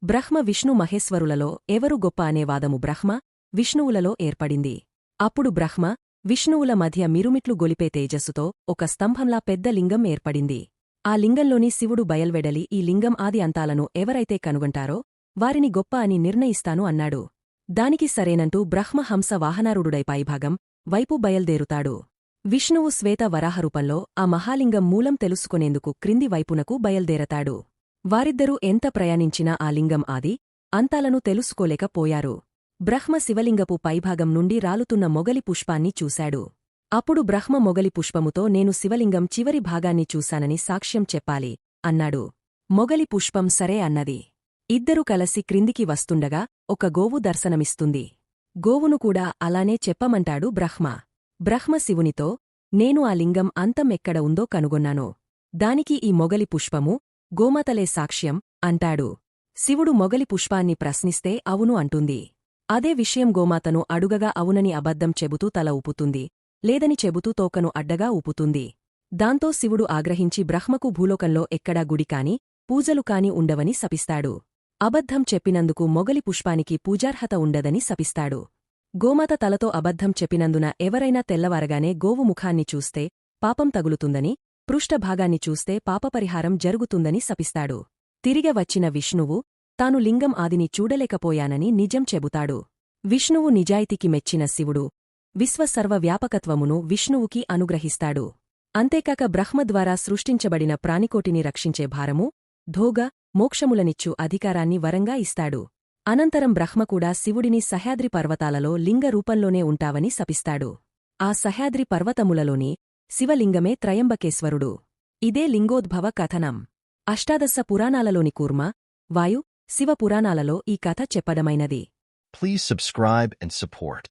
బ్రహ్మ విష్ణు మహేశ్వరులలో ఎవరు గొప్ప అనే వాదము బ్రహ్మ విష్ణువులలో ఏర్పడింది. అప్పుడు బ్రహ్మ విష్ణువుల మధ్య మిరుమిట్లు గొలిపే తేజస్సుతో ఒక స్తంభంలా పెద్ద లింగం ఏర్పడింది. ఆ లింగంలోని శివుడు బయల్వెడలి ఈ లింగం ఆది అంతాలను ఎవరైతే కనుగొంటారో వారిని గొప్ప అని నిర్ణయిస్తాను అన్నాడు. దానికి సరేనంటూ బ్రహ్మ హంస వాహనారూఢుడై పైభాగం వైపు బయల్దేరుతాడు. విష్ణువు శ్వేత వరాహరూపంలో ఆ మహాలింగం మూలం తెలుసుకునేందుకు క్రింది వైపునకు బయల్దేరతాడు. వారిద్దరూ ఎంత ప్రయాణించినా ఆ లింగం ఆది అంతాలను తెలుసుకోలేకపోయారు. బ్రహ్మ శివలింగపు పైభాగం నుండి రాలుతున్న మొగలి పుష్పాన్ని చూశాడు. అప్పుడు బ్రహ్మ మొగలి పుష్పముతో నేను శివలింగం చివరి భాగాన్ని చూశానని సాక్ష్యం చెప్పాలి అన్నాడు. మొగలి పుష్పం సరే అన్నది. ఇద్దరు కలసి క్రిందికి వస్తుండగా ఒక గోవు దర్శనమిస్తుంది. గోవును కూడా అలానే చెప్పమంటాడు బ్రహ్మ. బ్రహ్మ శివునితో నేను ఆ లింగం అంతం ఎక్కడ ఉందో కనుగొన్నాను. దానికి ఈ మొగలి పుష్పము గోమాతలే సాక్ష్యం అంటాడు. శివుడు మొగలి పుష్పాన్ని ప్రశ్నిస్తే అవును అంటుంది. అదే విషయం గోమాతను అడుగగా అవునని అబద్ధం చెబుతూ తల ఊపుతుంది, లేదని చెబుతూ తోకను అడ్డగా ఊపుతుంది. దాంతో శివుడు ఆగ్రహించి బ్రహ్మకు భూలోకంలో ఎక్కడా గుడికాని పూజలు కాని ఉండవని శపిస్తాడు. అబద్ధం చెప్పినందుకు మొగలి పుష్పానికి పూజార్హత ఉండదని శపిస్తాడు. గోమాత తలతో అబద్ధం చెప్పినందున ఎవరైనా తెల్లవారగానే గోవు ముఖాన్ని చూస్తే పాపం తగులుతుందని, పృష్ఠభాగాన్ని చూస్తే పాపపరిహారం జరుగుతుందని శపిస్తాడు. తిరిగ వచ్చిన విష్ణువు తాను లింగం ఆదిని చూడలేకపోయానని నిజం చెబుతాడు. విష్ణువు నిజాయితీకి మెచ్చిన శివుడు విశ్వసర్వవ్యాపకత్వమును విష్ణువుకి అనుగ్రహిస్తాడు. అంతేకాక బ్రహ్మ ద్వారా సృష్టించబడిన ప్రాణికోటిని రక్షించే భారము, ధోగ, మోక్షములనిచ్చు అధికారాన్ని వరంగా ఇస్తాడు. అనంతరం బ్రహ్మకూడా శివుడిని సహ్యాద్రి పర్వతాలలో లింగ రూపంలోనే ఉంటావని శపిస్తాడు. ఆ సహ్యాద్రి పర్వతములలోని శివలింగమే త్రయంబకేశ్వరుడు. ఇదే లింగోద్భవ కథనం. అష్టాదశ పురాణాలలోని కూర్మ, వాయు, శివ పురాణాలలో ఈ కథ చెప్పడమైనది. Please subscribe and support.